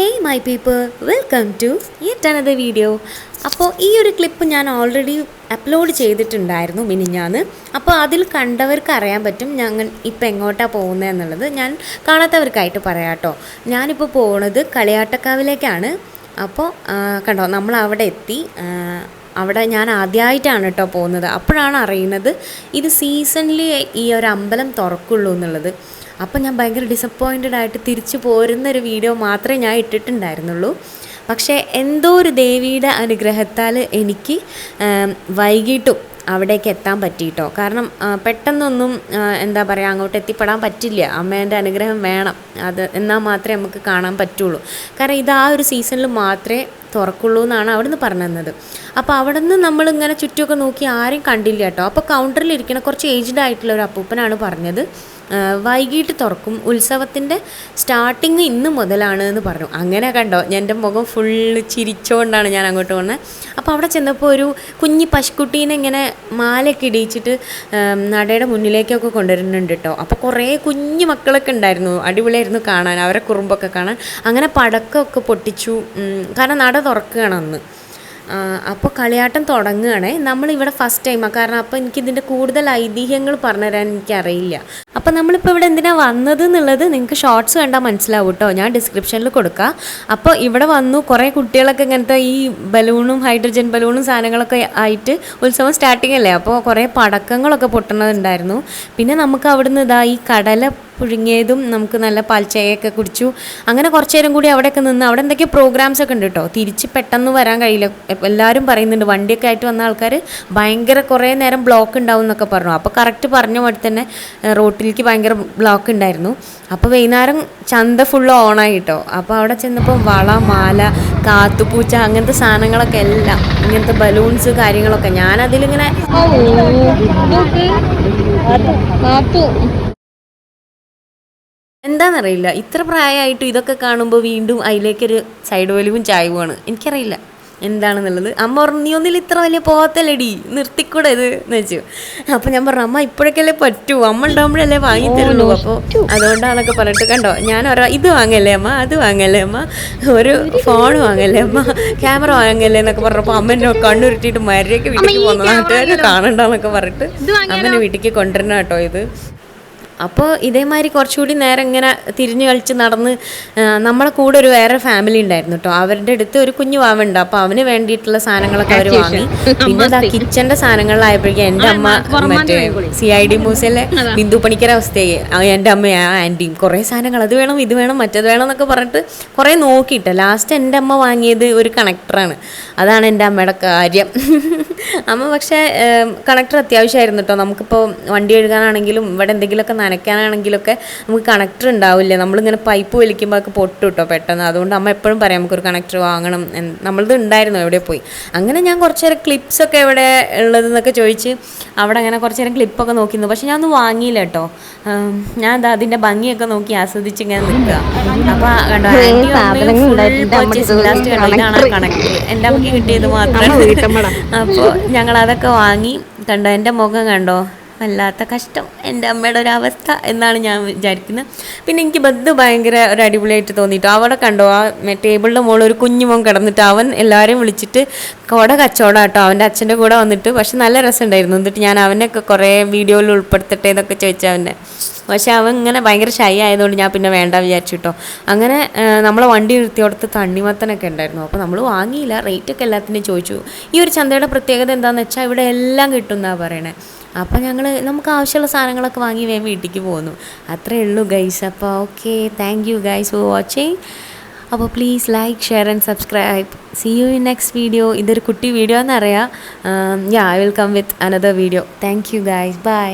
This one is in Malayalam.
Hey my people, welcome to yet another video. അപ്പോൾ ഈ ഒരു ക്ലിപ്പ് ഞാൻ ഓൾറെഡി അപ്ലോഡ് ചെയ്തിട്ടുണ്ടായിരുന്നു മിനിഞ്ഞാന്ന്. അപ്പോൾ അതിൽ കണ്ടവർക്ക് അറിയാൻ പറ്റും ഞങ്ങൾ ഇപ്പോൾ എങ്ങോട്ടാണ് പോകുന്നത് എന്നുള്ളത്. ഞാൻ കാണാത്തവർക്കായിട്ട് പറയാം കേട്ടോ. ഞാനിപ്പോൾ പോകുന്നത് കളിയാട്ടക്കാവിലേക്കാണ്. അപ്പോൾ കണ്ടോ, നമ്മൾ അവിടെ എത്തി. അവിടെ ഞാൻ ആദ്യമായിട്ടാണ് കേട്ടോ പോകുന്നത്. അപ്പോഴാണ് അറിയുന്നത് ഇത് സീസണിൽ ഈ ഒരു അമ്പലം തുറക്കുള്ളൂ എന്നുള്ളത്. അപ്പോൾ ഞാൻ ഭയങ്കര ഡിസപ്പോയിൻറ്റഡ് ആയിട്ട് തിരിച്ചു പോരുന്നൊരു വീഡിയോ മാത്രമേ ഞാൻ ഇട്ടിട്ടുണ്ടായിരുന്നുള്ളൂ. പക്ഷേ എന്തോ ഒരു ദേവിയുടെ അനുഗ്രഹത്താൽ എനിക്ക് വൈകിട്ടും അവിടേക്ക് എത്താൻ പറ്റിയിട്ടോ. കാരണം പെട്ടെന്നൊന്നും എന്താ പറയുക, അങ്ങോട്ട് എത്തിപ്പെടാൻ പറ്റില്ല. അമ്മേൻ്റെ അനുഗ്രഹം വേണം, അത് എന്നാൽ മാത്രമേ നമുക്ക് കാണാൻ പറ്റുള്ളൂ. കാരണം ഇത് ആ ഒരു സീസണിൽ മാത്രമേ തുറക്കുള്ളൂ എന്നാണ് അവിടെ നിന്ന് പറഞ്ഞു തന്നത്. അപ്പോൾ അവിടെ നിന്ന് നമ്മളിങ്ങനെ ചുറ്റുമൊക്കെ നോക്കി ആരും കണ്ടില്ല കേട്ടോ. അപ്പോൾ കൗണ്ടറിൽ ഇരിക്കുന്ന കുറച്ച് ഏജ്ഡ് ആയിട്ടുള്ള ഒരു അപ്പൂപ്പനാണ് പറഞ്ഞത് വൈകിട്ട് തുറക്കും, ഉത്സവത്തിൻ്റെ സ്റ്റാർട്ടിങ് ഇന്ന് മുതലാണ് എന്ന് പറഞ്ഞു. അങ്ങനെ കണ്ടോ, എൻ്റെ മുഖം ഫുള്ള് ചിരിച്ചുകൊണ്ടാണ് ഞാൻ അങ്ങോട്ട് പോകുന്നത്. അപ്പോൾ അവിടെ ചെന്നപ്പോൾ ഒരു കുഞ്ഞി പശുക്കുട്ടീനെ ഇങ്ങനെ മാലയൊക്കെ ഇടിയിച്ചിട്ട് നടയുടെ മുന്നിലേക്കൊക്കെ കൊണ്ടുവരുന്നുണ്ട് കേട്ടോ. അപ്പോൾ കുറേ കുഞ്ഞു മക്കളൊക്കെ ഉണ്ടായിരുന്നു, അടിപൊളിയായിരുന്നു കാണാൻ, അവരെ കുറുമ്പൊക്കെ കാണാൻ. അങ്ങനെ പടക്കമൊക്കെ പൊട്ടിച്ചു, കാരണം നട തുറക്കുകയാണ് അന്ന്. അപ്പോൾ കളിയാട്ടം തുടങ്ങുകയാണേ. നമ്മളിവിടെ ഫസ്റ്റ് ടൈമാണ്, കാരണം അപ്പോൾ എനിക്കിതിൻ്റെ കൂടുതൽ ഐതിഹ്യങ്ങൾ പറഞ്ഞുതരാൻ എനിക്കറിയില്ല. അപ്പോൾ നമ്മളിപ്പോൾ ഇവിടെ എന്തിനാണ് വന്നത് എന്നുള്ളത് നിങ്ങൾക്ക് ഷോർട്സ് കണ്ടാൽ മനസ്സിലാവും കേട്ടോ, ഞാൻ ഡിസ്ക്രിപ്ഷനിൽ കൊടുക്കാം. അപ്പോൾ ഇവിടെ വന്നു, കുറേ കുട്ടികളൊക്കെ ഇങ്ങനത്തെ ഈ ബലൂണും ഹൈഡ്രജൻ ബലൂണും സാധനങ്ങളൊക്കെ ആയിട്ട് ഉത്സവം സ്റ്റാർട്ടിങ് അല്ലേ, അപ്പോൾ കുറേ പടക്കങ്ങളൊക്കെ പൊട്ടുന്നതുണ്ടായിരുന്നു. പിന്നെ നമുക്ക് അവിടുന്ന് ഈ കടല പുഴുങ്ങിയതും നമുക്ക് നല്ല പാൽച്ചായയൊക്കെ കുടിച്ചു. അങ്ങനെ കുറച്ച് നേരം കൂടി അവിടെയൊക്കെ നിന്ന്, അവിടെ എന്തൊക്കെയോ പ്രോഗ്രാംസ് ഒക്കെ ഉണ്ട് കേട്ടോ. തിരിച്ച് പെട്ടെന്ന് വരാൻ കഴിയില്ല, എല്ലാവരും പറയുന്നുണ്ട്. വണ്ടിയൊക്കെ ആയിട്ട് വന്ന ആൾക്കാർ ഭയങ്കര കുറേ നേരം ബ്ലോക്ക് ഉണ്ടാവും എന്നൊക്കെ പറഞ്ഞു. അപ്പോൾ കറക്റ്റ് പറഞ്ഞ പോലെ തന്നെ റോട്ടിലേക്ക് ഭയങ്കര ബ്ലോക്ക് ഉണ്ടായിരുന്നു. അപ്പോൾ വൈകുന്നേരം ചന്ത ഫുള്ള് ഓണായി കേട്ടോ. അപ്പോൾ അവിടെ ചെന്നപ്പോൾ വള, മാല, കാത്തുപൂച്ച, അങ്ങനത്തെ സാധനങ്ങളൊക്കെ എല്ലാം, ഇങ്ങനത്തെ ബലൂൺസ് കാര്യങ്ങളൊക്കെ ഞാനതിലിങ്ങനെ എന്താണെന്നറിയില്ല, ഇത്ര പ്രായമായിട്ടും ഇതൊക്കെ കാണുമ്പോൾ വീണ്ടും അതിലേക്കൊരു സൈഡ് വലിവും ചായവുമാണ്. എനിക്കറിയില്ല എന്താണെന്നുള്ളത്. അമ്മ പറഞ്ഞു, നീ ഒന്നിൽ ഇത്ര വലിയ പോകത്തല്ലടി, നിർത്തിക്കൂടെ ഇത് എന്ന് വെച്ചു. അപ്പോൾ ഞാൻ പറഞ്ഞു, അമ്മ ഇപ്പോഴൊക്കെയല്ലേ പറ്റൂ, അമ്മ ഉണ്ടാകുമ്പോഴല്ലേ വാങ്ങിത്തരുള്ളൂ, അപ്പോൾ അതുകൊണ്ടാണെന്നൊക്കെ പറഞ്ഞിട്ട് കണ്ടോ, ഞാൻ ഇത് വാങ്ങല്ലേ അമ്മ, അത് വാങ്ങല്ലേ അമ്മ, ഒരു ഫോൺ വാങ്ങല്ലേ അമ്മ, ക്യാമറ വാങ്ങല്ലേ എന്നൊക്കെ പറഞ്ഞപ്പോൾ അമ്മേനെ കണ്ണുരുട്ടിയിട്ട് മര്യാദയ്ക്ക് വീട്ടിലേക്ക് പോകുന്നത്, നാട്ടുകാരൊക്കെ കാണണ്ടെന്നൊക്കെ പറഞ്ഞിട്ട് അമ്മേനെ വീട്ടിലേക്ക് കൊണ്ടുവരണം കേട്ടോ ഇത്. അപ്പോൾ ഇതേമാതിരി കുറച്ചുകൂടി നേരം ഇങ്ങനെ തിരിഞ്ഞു കളിച്ച് നടന്ന് നമ്മളെ കൂടെ ഒരു വേറെ ഫാമിലി ഉണ്ടായിരുന്നു കേട്ടോ. അവരുടെ അടുത്ത് ഒരു കുഞ്ഞു വാവുണ്ട്. അപ്പോൾ അവന് വേണ്ടിയിട്ടുള്ള സാധനങ്ങളൊക്കെ അവർ വാങ്ങി. പിന്നെ കിച്ചൻ്റെ സാധനങ്ങളിലായപ്പോഴേക്കും എൻ്റെ അമ്മ മറ്റേ CID മൂസയിലെ ബിന്ദു പണിക്കര അവസ്ഥയായി. എൻ്റെ അമ്മ ആൻറ്റിയും കുറേ സാധനങ്ങൾ, അത് വേണം, ഇത് വേണം, മറ്റേത് വേണം എന്നൊക്കെ പറഞ്ഞിട്ട് കുറേ നോക്കിയിട്ട് ലാസ്റ്റ് എൻ്റെ അമ്മ വാങ്ങിയത് ഒരു കണക്ടറാണ്. അതാണ് എൻ്റെ അമ്മയുടെ കാര്യം. അമ്മ പക്ഷേ കണക്ടർ അത്യാവശ്യമായിരുന്നു കേട്ടോ. നമുക്കിപ്പോൾ വണ്ടി കഴുകാനാണെങ്കിലും ഇവിടെ എന്തെങ്കിലുമൊക്കെ നനയ്ക്കാനാണെങ്കിലൊക്കെ നമുക്ക് കണക്ടർ ഉണ്ടാവില്ല. നമ്മളിങ്ങനെ പൈപ്പ് വലിക്കുമ്പോൾ ഒക്കെ പൊട്ടു കേട്ടോ പെട്ടെന്ന്. അതുകൊണ്ട് അമ്മ എപ്പോഴും പറയാം നമുക്കൊരു കണക്ടർ വാങ്ങണം, നമ്മളത് ഉണ്ടായിരുന്നു, എവിടെ പോയി. അങ്ങനെ ഞാൻ കുറച്ച് നേരം ക്ലിപ്സൊക്കെ എവിടെ ഉള്ളതെന്നൊക്കെ ചോദിച്ച് അവിടെ അങ്ങനെ കുറച്ച് നേരം ക്ലിപ്പൊക്കെ നോക്കിയിരുന്നു. പക്ഷെ ഞാൻ ഒന്നും വാങ്ങിയില്ല കേട്ടോ. ഞാൻ അതിൻ്റെ ഭംഗിയൊക്കെ നോക്കി ആസ്വദിച്ച് ഇങ്ങനെ നിൽക്കുക. അപ്പോൾ കണ്ടോ, ലാസ്റ്റ് കണ്ടോ, ഇതാണ് കണക്ടർ, എൻ്റെ അമ്മയ്ക്ക് കിട്ടിയത് മാത്രം. അപ്പോൾ ഞങ്ങളതൊക്കെ വാങ്ങി. കണ്ടോ, എൻ്റെ മുഖം കണ്ടോ, വല്ലാത്ത കഷ്ടം, എൻ്റെ അമ്മയുടെ ഒരു അവസ്ഥ എന്നാണ് ഞാൻ വിചാരിക്കുന്നത്. പിന്നെ എനിക്ക് ഭയങ്കര ഒരു അടിപൊളിയായിട്ട് തോന്നിയിട്ടു. അവിടെ കണ്ടോ, ആ ടേബിളിൻ്റെ മുകളിൽ ഒരു കുഞ്ഞുമോൻ കിടന്നിട്ട് അവൻ എല്ലാവരെയും വിളിച്ചിട്ട് കൊട കച്ചവടം കേട്ടോ, അവൻ്റെ അച്ഛൻ്റെ കൂടെ വന്നിട്ട്. പക്ഷെ നല്ല രസമുണ്ടായിരുന്നു. എന്നിട്ട് ഞാൻ അവനൊക്കെ കുറേ വീഡിയോയിൽ ഉൾപ്പെടുത്തട്ടെ എന്നൊക്കെ ചോദിച്ചു അവൻ്റെ. പക്ഷെ അവൻ ഇങ്ങനെ ഭയങ്കര ഷൈ ആയതുകൊണ്ട് ഞാൻ പിന്നെ വേണ്ട വിചാരിച്ചു കേട്ടോ. അങ്ങനെ നമ്മളെ വണ്ടി നിർത്തിയോടത്ത് തണ്ണിമത്തനൊക്കെ ഉണ്ടായിരുന്നു. അപ്പോൾ നമ്മൾ വാങ്ങിയില്ല, റേറ്റൊക്കെ എല്ലാത്തിനും ചോദിച്ചു. ഈ ഒരു ചന്തയുടെ പ്രത്യേകത എന്താണെന്ന് വെച്ചാൽ ഇവിടെ എല്ലാം കിട്ടും എന്നാണ് പറയണേ. അപ്പോൾ നമുക്ക് ആവശ്യമുള്ള സാധനങ്ങളൊക്കെ വാങ്ങി വേഗം വീട്ടിലേക്ക് പോന്നു. അത്രയേ ഉള്ളൂ ഗൈസ്. അപ്പോൾ okay, thank you guys for watching. അപ്പോൾ please like, share and subscribe. See you in next video. ഇതൊരു കുട്ടി വീഡിയോ എന്നറിയാം. I will come with another video. Thank you guys, by.